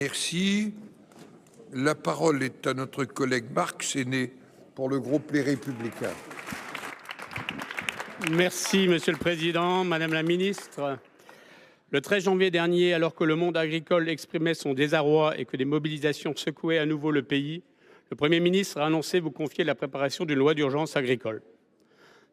Merci. La parole est à notre collègue Marc Séné pour le groupe Les Républicains. Merci, Monsieur le Président, Madame la Ministre. Le 13 janvier dernier, alors que le monde agricole exprimait son désarroi et que des mobilisations secouaient à nouveau le pays, le Premier ministre a annoncé vous confier la préparation d'une loi d'urgence agricole.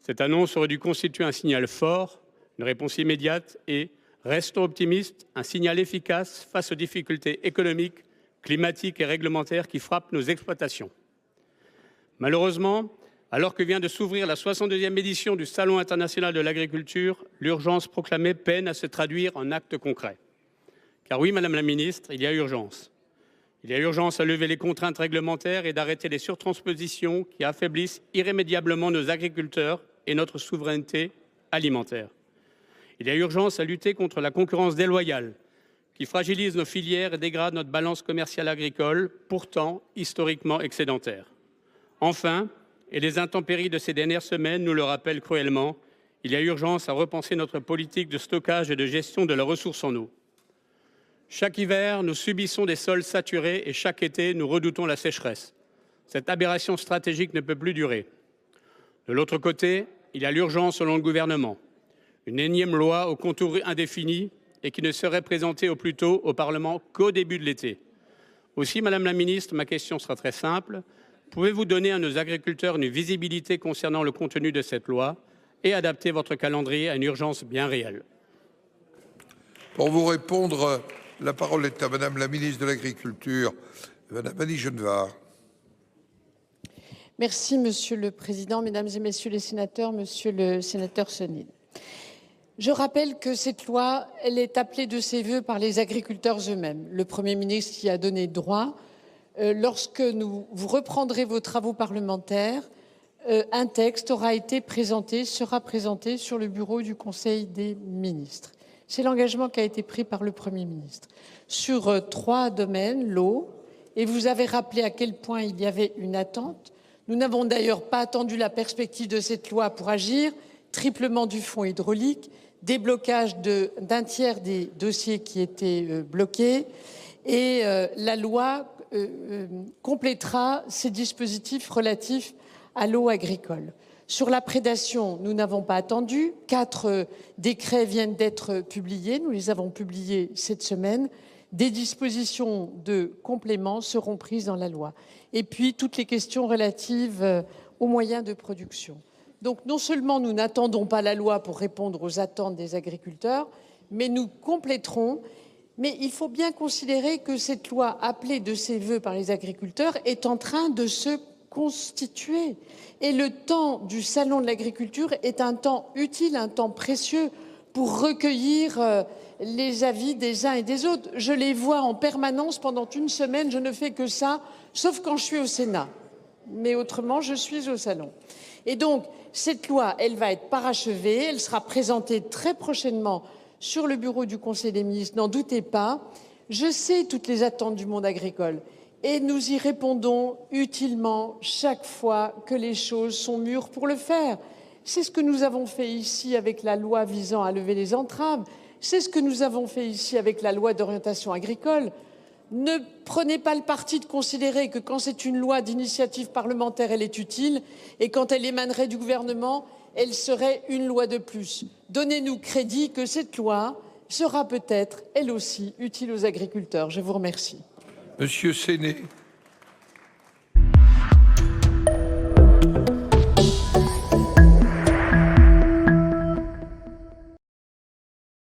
Cette annonce aurait dû constituer un signal fort, une réponse immédiate et, restons optimistes, un signal efficace face aux difficultés économiques, climatiques et réglementaires qui frappent nos exploitations. Malheureusement, alors que vient de s'ouvrir la 62e édition du Salon international de l'agriculture, l'urgence proclamée peine à se traduire en actes concrets. Car oui, Madame la Ministre, il y a urgence. Il y a urgence à lever les contraintes réglementaires et d'arrêter les surtranspositions qui affaiblissent irrémédiablement nos agriculteurs et notre souveraineté alimentaire. Il y a urgence à lutter contre la concurrence déloyale qui fragilise nos filières et dégrade notre balance commerciale agricole, pourtant historiquement excédentaire. Enfin, et les intempéries de ces dernières semaines nous le rappellent cruellement, il y a urgence à repenser notre politique de stockage et de gestion de la ressource en eau. Chaque hiver, nous subissons des sols saturés et chaque été, nous redoutons la sécheresse. Cette aberration stratégique ne peut plus durer. De l'autre côté, il y a l'urgence selon le gouvernement. Une énième loi aux contours indéfinis et qui ne serait présentée au plus tôt au Parlement qu'au début de l'été. Aussi, Madame la Ministre, ma question sera très simple. Pouvez-vous donner à nos agriculteurs une visibilité concernant le contenu de cette loi et adapter votre calendrier à une urgence bien réelle? Pour vous répondre, la parole est à Madame la Ministre de l'Agriculture, Madame Annie Genevard. Merci, Monsieur le Président, Mesdames et Messieurs les sénateurs, Monsieur le sénateur Sonil. Je rappelle que cette loi, elle est appelée de ses vœux par les agriculteurs eux-mêmes. Le Premier ministre y a donné droit. Lorsque vous reprendrez vos travaux parlementaires, un texte sera présenté sur le bureau du Conseil des ministres. C'est l'engagement qui a été pris par le Premier ministre. Sur 3 domaines, l'eau, et vous avez rappelé à quel point il y avait une attente. Nous n'avons d'ailleurs pas attendu la perspective de cette loi pour agir. Triplement du fonds hydraulique, déblocage d'un tiers des dossiers qui étaient bloqués, et la loi complétera ces dispositifs relatifs à l'eau agricole. Sur la prédation, nous n'avons pas attendu. 4 décrets viennent d'être publiés. Nous les avons publiés cette semaine. Des dispositions de complément seront prises dans la loi. Et puis, toutes les questions relatives aux moyens de production. Donc, non seulement nous n'attendons pas la loi pour répondre aux attentes des agriculteurs, mais nous compléterons. Mais il faut bien considérer que cette loi, appelée de ses vœux par les agriculteurs, est en train de se constituer. Et le temps du Salon de l'agriculture est un temps utile, un temps précieux pour recueillir les avis des uns et des autres. Je les vois en permanence pendant une semaine, je ne fais que ça, sauf quand je suis au Sénat. Mais autrement, je suis au Salon. Et donc, cette loi, elle va être parachevée, elle sera présentée très prochainement sur le bureau du Conseil des ministres, n'en doutez pas. Je sais toutes les attentes du monde agricole et nous y répondons utilement chaque fois que les choses sont mûres pour le faire. C'est ce que nous avons fait ici avec la loi visant à lever les entraves. C'est ce que nous avons fait ici avec la loi d'orientation agricole. Ne prenez pas le parti de considérer que quand c'est une loi d'initiative parlementaire, elle est utile et quand elle émanerait du gouvernement, elle serait une loi de plus. Donnez-nous crédit que cette loi sera peut-être, elle aussi, utile aux agriculteurs. Je vous remercie. Monsieur Séné.